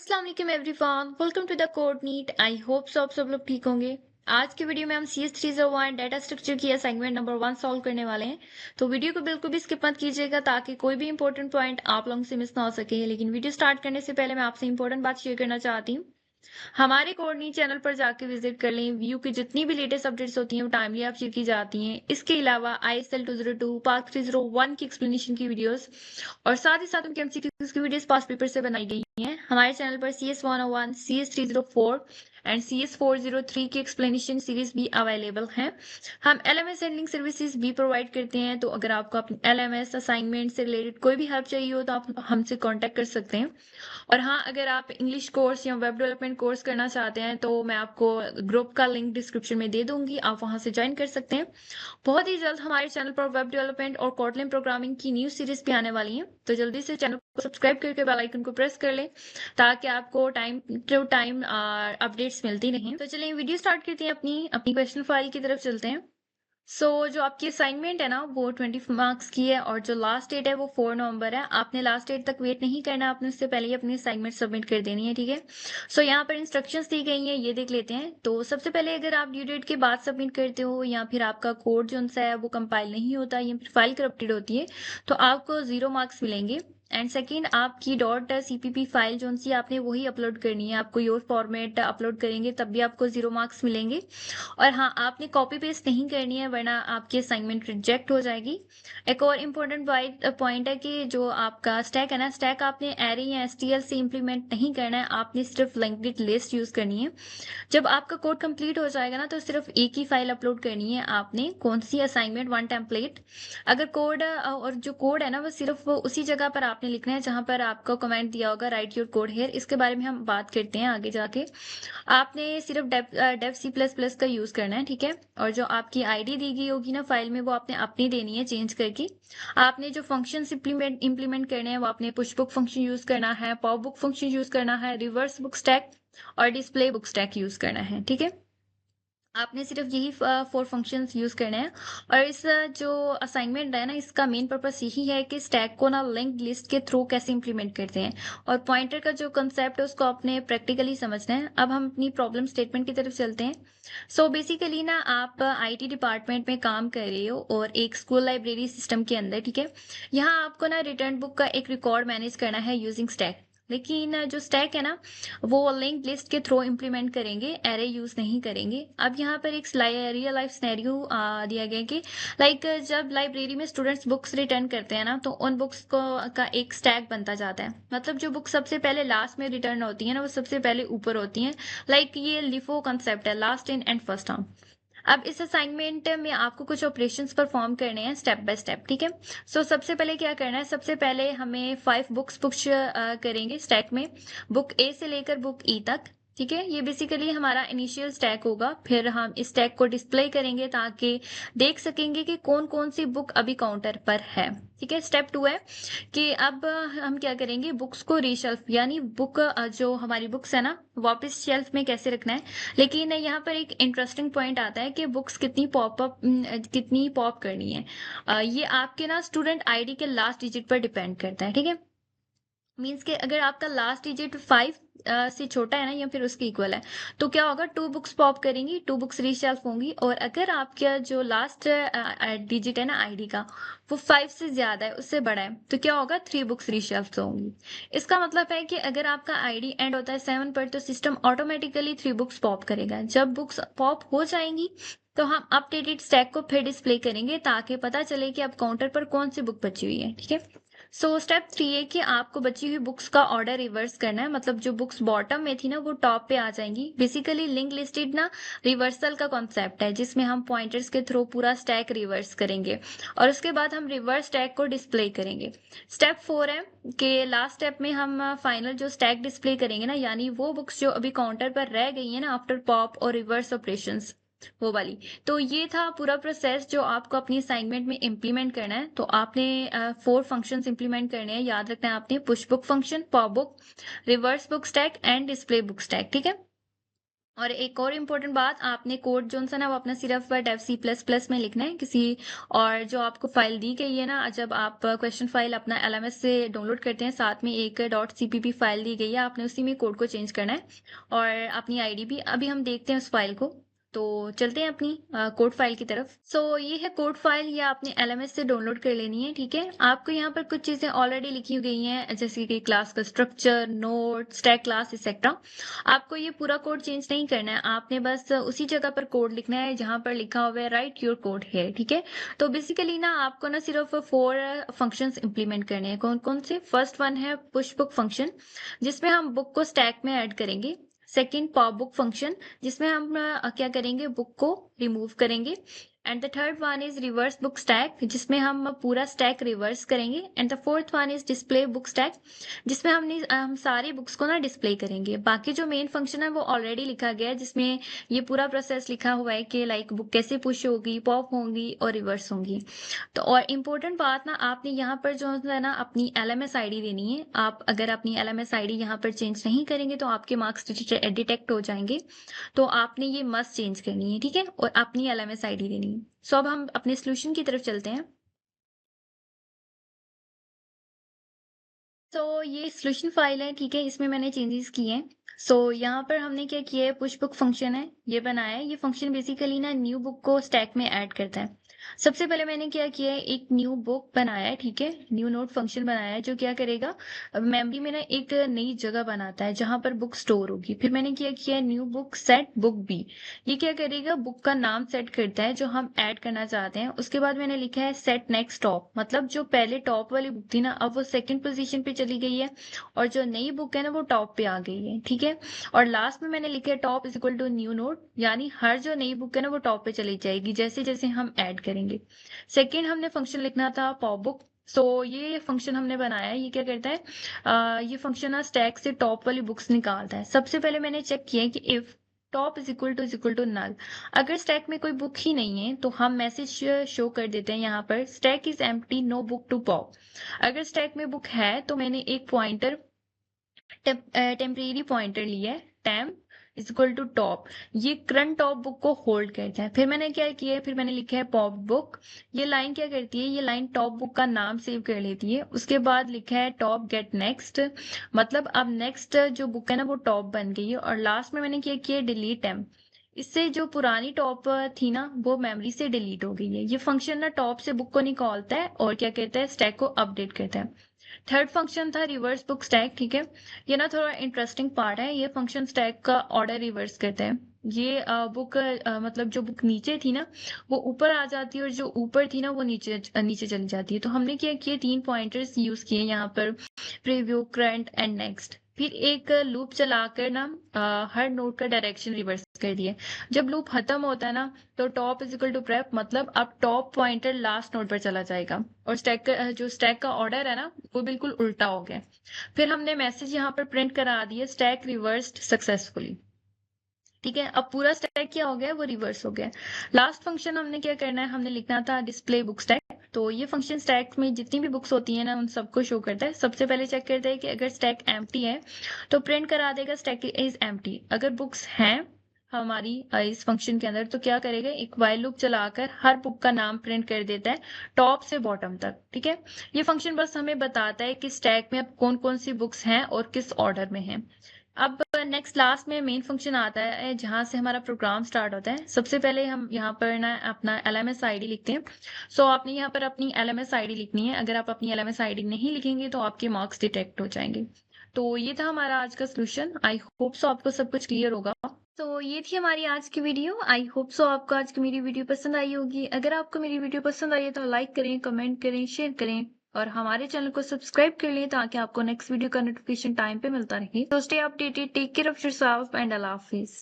अस्सलाम वालेकुम everyone, welcome to the code neat. I hope आप सब लोग ठीक होंगे। आज के वीडियो में हम CS301 डाटा स्ट्रक्चर की असाइनमेंट नंबर 1 सॉल्व करने वाले हैं। तो वीडियो को बिल्कुल भी स्किप मत कीजिएगा ताकि कोई भी इंपॉर्टेंट पॉइंट आप लोगों से मिस ना हो सके। लेकिन वीडियो स्टार्ट करने से पहले मैं आपसे इंपॉर्टेंट बात शेयर करना चाहती हूँ। हमारे कोर्नी चैनल पर जाके विजिट कर लें। व्यू की जितनी भी लेटेस्ट अपडेट्स होती हैं वो टाइमली आप शेयर की जाती हैं। इसके अलावा ISL 202 पार्ट 301 की एक्सप्लेनेशन की वीडियोस और साथ ही साथ उनके MCQs की वीडियोस पास्ट पेपर से बनाई गई हैं। हमारे चैनल पर CS101, CS304 एंड CS403 की एक्सप्लेनेशन सीरीज भी अवेलेबल हैं। हम LMS हैंडलिंग सर्विसेज भी प्रोवाइड करते हैं, तो अगर आपको अपने LMS असाइनमेंट से रिलेटेड कोई भी हेल्प चाहिए हो तो आप हमसे कॉन्टैक्ट कर सकते हैं। और हाँ, अगर आप इंग्लिश कोर्स या वेब डेवलपमेंट कोर्स करना चाहते हैं तो मैं आपको ग्रुप का लिंक डिस्क्रिप्शन में दे दूंगी, आप वहां से ज्वाइन कर सकते हैं। बहुत ही जल्द हमारे चैनल पर वेब डेवलपमेंट और कोटलिन प्रोग्रामिंग की न्यू सीरीज भी आने वाली है, तो जल्दी से चैनल को सब्सक्राइब करके बेल आइकन को प्रेस कर लें ताकि आपको टाइम टू टाइम अपडेट्स मिलती रहें। तो चलिए वीडियो स्टार्ट करते हैं। अपनी अपनी क्वेश्चन फाइल की तरफ चलते हैं। जो आपकी असाइनमेंट है ना वो 20 मार्क्स की है और जो लास्ट डेट है वो 4 नवंबर है। आपने लास्ट डेट तक वेट नहीं करना, आपने उससे पहले ही अपनी असाइनमेंट सबमिट कर देनी है, ठीक है। यहाँ पर इंस्ट्रक्शंस दी गई हैं, ये देख लेते हैं। तो सबसे पहले अगर आप ड्यू डेट के बाद सबमिट करते हो या फिर आपका कोड जो सा है वो कंपाइल नहीं होता या फिर फाइल करप्टेड होती है तो आपको 0 मार्क्स मिलेंगे। एंड सेकेंड, आपकी .cpp फाइल जो सी आपने वही अपलोड करनी है। आप कोई और फॉर्मेट अपलोड करेंगे तब भी आपको 0 मार्क्स मिलेंगे। और हाँ, आपने कॉपी पेस्ट नहीं करनी है वरना आपकी असाइनमेंट रिजेक्ट हो जाएगी। एक और इम्पोर्टेंट पॉइंट है कि जो आपका स्टैक है ना, स्टैक आपने एरे या STL से इम्प्लीमेंट नहीं करना है, आपने सिर्फ लिंक्ड लिस्ट यूज करनी है। जब आपका कोड कंप्लीट हो जाएगा ना तो सिर्फ एक ही फाइल अपलोड करनी है आपने, कौन सी, असाइनमेंट 1 टेम्पलेट। अगर कोड और जो कोड है ना वो सिर्फ उसी जगह पर आपने लिखना है जहां पर आपको कमेंट दिया होगा राइट योर कोड हेयर। इसके बारे में हम बात करते हैं आगे जाके। आपने सिर्फ डेव C++ का यूज करना है, ठीक है। और जो आपकी आईडी दी गई होगी ना फाइल में वो आपने अपनी देनी है चेंज करके। आपने जो फंक्शन इंप्लीमेंट करने हैं वो आपने पुश बुक फंक्शन यूज करना है, पॉप बुक फंक्शन यूज करना है, रिवर्स बुक स्टैक और डिस्प्ले बुक स्टैक यूज करना है, ठीक है। आपने सिर्फ यही 4 फंक्शंस यूज करने हैं। और इस जो असाइनमेंट है ना इसका मेन पर्पस यही है कि स्टैक को ना लिंक्ड लिस्ट के थ्रू कैसे इंप्लीमेंट करते हैं और पॉइंटर का जो कंसेप्ट है उसको आपने प्रैक्टिकली समझना है। अब हम अपनी प्रॉब्लम स्टेटमेंट की तरफ चलते हैं। बेसिकली ना आप IT डिपार्टमेंट में काम कर रहे हो और एक स्कूल लाइब्रेरी सिस्टम के अंदर, ठीक है। यहाँ आपको ना रिटर्न बुक का एक रिकॉर्ड मैनेज करना है यूजिंग स्टैक। लेकिन जो स्टैक है ना वो लिंक लिस्ट के थ्रू इंप्लीमेंट करेंगे, एरे यूज नहीं करेंगे। अब यहाँ पर एक रियल लाइफ सिनेरियो दिया गया कि लाइक जब लाइब्रेरी में स्टूडेंट्स बुक्स रिटर्न करते हैं ना तो उन बुक्स को का एक स्टैक बनता जाता है। मतलब जो बुक सबसे पहले लास्ट में रिटर्न होती है ना वो सबसे पहले ऊपर होती हैं। लाइक ये लिफो कंसेप्ट है, last in and first out. अब इस असाइनमेंट में आपको कुछ ऑपरेशंस परफॉर्म करने हैं स्टेप बाय स्टेप, ठीक है। सबसे पहले क्या करना है, सबसे पहले हमें 5 बुक्स पुश करेंगे स्टैक में, बुक A से लेकर बुक E तक, ठीक है। ये बेसिकली हमारा इनिशियल स्टैक होगा। फिर हम इस स्टैक को डिस्प्ले करेंगे ताकि देख सकेंगे कि कौन कौन सी बुक अभी काउंटर पर है, ठीक है। स्टेप 2 है कि अब हम क्या करेंगे, बुक्स को रीशेल्फ यानी बुक जो हमारी बुक्स है ना वापस शेल्फ में कैसे रखना है। लेकिन यहाँ पर एक इंटरेस्टिंग पॉइंट आता है कि बुक्स कितनी पॉप करनी है। ये आपके ना स्टूडेंट आईडी के लास्ट डिजिट पर डिपेंड करता है, ठीक है। मीन्स कि अगर आपका लास्ट डिजिट 5 से छोटा है ना या फिर उसके इक्वल है तो क्या होगा, 2 बुक्स पॉप करेंगी, 2 बुक्स रीशेल्फ होंगी। और अगर आपका जो लास्ट डिजिट है ना आईडी का वो 5 से ज्यादा है, उससे बड़ा है, तो क्या होगा, 3 बुक्स रीशेल्फ होंगी। इसका मतलब है कि अगर आपका आईडी एंड होता है 7 पर तो सिस्टम ऑटोमेटिकली 3 बुक्स पॉप करेगा। जब बुक्स पॉप हो जाएंगी तो हम अपडेटेड स्टैक को फिर डिस्प्ले करेंगे ताकि पता चले कि अब काउंटर पर कौन सी बुक बची हुई है, ठीक है। स्टेप 3 है कि आपको बची हुई बुक्स का ऑर्डर रिवर्स करना है। मतलब जो बुक्स बॉटम में थी ना वो टॉप पे आ जाएंगी। बेसिकली लिंक लिस्टेड ना रिवर्सल का कॉन्सेप्ट है जिसमें हम पॉइंटर्स के थ्रू पूरा स्टैक रिवर्स करेंगे और उसके बाद हम रिवर्स स्टैक को डिस्प्ले करेंगे। स्टेप 4 है कि लास्ट स्टेप में हम फाइनल जो स्टैक डिस्प्ले करेंगे ना, यानी वो बुक्स जो अभी काउंटर पर रह गई है ना आफ्टर पॉप और रिवर्स ऑपरेशंस, वो वाली। तो ये था पूरा प्रोसेस जो आपको अपनी असाइनमेंट में इम्प्लीमेंट करना है। तो आपने 4 फंक्शंस इम्प्लीमेंट करने हैं, याद रखना है आपने, push book function, pop book, reverse book stack and display book stack, ठीक है। और एक और इम्पोर्टेंट बात, आपने कोड जो सा ना वो अपना सिर्फ डेव सी प्लस प्लस में लिखना है किसी, और जो आपको फाइल दी गई है ना, जब आप क्वेश्चन फाइल अपना एलएमएस से डाउनलोड करते हैं, साथ में एक डॉट सीपीपी फाइल दी गई है, आपने उसी में कोड को चेंज करना है और अपनी आईडी भी। अभी हम देखते हैं उस फाइल को, तो चलते हैं अपनी कोड फाइल की तरफ। सो ये है कोड फाइल, ये आपने एलएमएस से डाउनलोड कर लेनी है, ठीक है। आपको यहाँ पर कुछ चीजें ऑलरेडी लिखी गई हैं, जैसे कि क्लास का structure, node, stack class, etcetera. आपको ये पूरा कोड चेंज नहीं करना है, आपने बस उसी जगह पर कोड लिखना है जहां पर लिखा हुआ है राइट योर कोड है, ठीक है। तो बेसिकली ना आपको ना सिर्फ 4 फंक्शंस इंप्लीमेंट करने हैं। कौन कौन से? फर्स्ट वन है पुश बुक फंक्शन, जिसमें हम बुक को स्टैक में ऐड करेंगे। सेकेंड पॉप बुक फंक्शन, जिसमें हम क्या करेंगे, बुक को रिमूव करेंगे। And the third one is reverse book stack, जिसमें हम पूरा स्टैक रिवर्स करेंगे। And the fourth one is display book stack, जिसमें हम सारी बुक्स को ना डिस्प्ले करेंगे। बाकी जो मेन फंक्शन है वो ऑलरेडी लिखा गया है, जिसमें ये पूरा प्रोसेस लिखा हुआ है कि लाइक बुक कैसे पुश होगी, पॉप होंगी और रिवर्स होंगी। तो और इम्पोर्टेंट बात ना, आपने यहाँ पर जो है ना अपनी एलएमएस आईडी देनी है। आप अगर अपनी एलएमएस आईडी यहाँ पर चेंज नहीं करेंगे तो आपके मार्क्स डिटेक्ट हो जाएंगे। तो आपने ये मस्ट चेंज करनी है, ठीक है, और अपनी एलएमएस आईडी देनी है। सो अब हम अपने सोल्यूशन की तरफ चलते हैं। तो ये सोल्यूशन फाइल है, ठीक है, इसमें मैंने चेंजेस किए हैं। सो यहाँ पर हमने क्या किया है, पुश बुक फंक्शन है, ये बनाया है। ये फंक्शन बेसिकली ना न्यू बुक को स्टैक में ऐड करता है। सबसे पहले मैंने क्या किया है, एक न्यू बुक बनाया है, ठीक है, न्यू नोट फंक्शन बनाया है, जो क्या करेगा, मेमोरी में ना एक नई जगह बनाता है जहां पर बुक स्टोर होगी। फिर मैंने क्या किया है, new book set book B, ये क्या करेगा, बुक का नाम सेट करता है जो हम ऐड करना चाहते हैं। उसके बाद मैंने लिखा है सेट नेक्स्ट टॉप, मतलब जो पहले टॉप वाली बुक थी ना, अब वो सेकंड पोजीशन पे चली गई है और जो नई बुक है ना वो टॉप पे आ गई है, ठीक है। और लास्ट में मैंने लिखा है top is equal to new node, यानी हर जो नई बुक है ना वो टॉप पे चली जाएगी जैसे जैसे हम ऐड करेंगे। सेकेंड हमने फंक्शन लिखना था पॉप बुक। सो ये फंक्शन हमने बनाया है, ये क्या करता है, ये फंक्शन ना स्टैक से टॉप वाली बुक्स निकालता है। सबसे पहले मैंने चेक किया कि if top is equal to null, अगर स्टैक में कोई बुक ही नहीं है तो हम मैसेज शो कर देते हैं यहाँ पर, stack is empty, no book to pop. अगर स्टैक में बुक है तो मैंने एक पॉइंटर, टेम्परेरी पॉइंटर लिया है, temp is equal to top, ये करंट टॉप बुक को होल्ड करता है। फिर मैंने क्या किया है, फिर मैंने लिखा है पॉप बुक, ये लाइन क्या करती है, ये लाइन टॉप बुक का नाम सेव कर लेती है। उसके बाद लिखा है टॉप गेट नेक्स्ट, मतलब अब नेक्स्ट जो बुक है ना वो टॉप बन गई है। और लास्ट में मैंने क्या किया, डिलीट टेम, इससे जो पुरानी टॉप थी ना वो मेमोरी से डिलीट हो गई है। ये फंक्शन ना टॉप से बुक को निकालता है और क्या कहता है, स्टैक को अपडेट करता है। थर्ड फंक्शन था रिवर्स बुक स्टैक, ठीक है, ये ना थोड़ा इंटरेस्टिंग पार्ट है। ये फंक्शन स्टैक का ऑर्डर रिवर्स करता है। ये बुक मतलब जो बुक नीचे थी ना वो ऊपर आ जाती है और जो ऊपर थी ना वो नीचे नीचे चली जाती है। तो हमने क्या किए, 3 पॉइंटर्स यूज किए यहाँ पर, प्रीव्यू, करंट एंड नेक्स्ट। फिर एक लूप चलाकर ना हर नोड का डायरेक्शन रिवर्स कर दिए। जब लूप खत्म होता है ना तो top is equal to prev, मतलब अब टॉप पॉइंटर लास्ट नोड पर चला जाएगा और स्टैक का जो स्टैक का ऑर्डर है ना वो बिल्कुल उल्टा हो गया। फिर हमने मैसेज यहाँ पर प्रिंट करा दिया, स्टैक रिवर्स्ड सक्सेसफुली, ठीक है। अब पूरा स्टैक क्या हो गया, वो रिवर्स हो गया। लास्ट फंक्शन हमने क्या करना है, हमने लिखना था डिस्प्ले बुक स्टैक। तो ये फंक्शन स्टैक में जितनी भी बुक्स होती है ना उन सबको शो करता है। सबसे पहले चेक करता है कि अगर स्टैक एम्प्टी है तो प्रिंट करा देगा स्टैक इज एम्प्टी। अगर बुक्स हैं हमारी इस फंक्शन के अंदर तो क्या करेगा, एक व्हाइल लूप चलाकर हर बुक का नाम प्रिंट कर देता है टॉप से बॉटम तक, ठीक है। ये फंक्शन बस हमें बताता है कि स्टैक में अब कौन कौन सी बुक्स हैं और किस ऑर्डर में हैं। अब नेक्स्ट लास्ट में मेन फंक्शन आता है जहां से हमारा प्रोग्राम स्टार्ट होता है। सबसे पहले हम यहाँ पर ना अपना एलएमएस आईडी लिखते हैं। सो आपने यहाँ पर अपनी एलएमएस आईडी लिखनी है। अगर आप अपनी एलएमएस आईडी नहीं लिखेंगे तो आपके मार्क्स डिटेक्ट हो जाएंगे। तो ये था हमारा आज का सोल्यूशन। आई होप सो आपको सब कुछ क्लियर होगा। तो ये थी हमारी आज की वीडियो। आई होप सो आपको आज की मेरी वीडियो पसंद आई होगी। अगर आपको मेरी वीडियो पसंद आई है तो लाइक करें, कमेंट करें, शेयर करें और हमारे चैनल को सब्सक्राइब कर लें ताकि आपको नेक्स्ट वीडियो का नोटिफिकेशन टाइम पे मिलता रहे। तो stay updated, take care of yourself and अल्लाह हाफिज।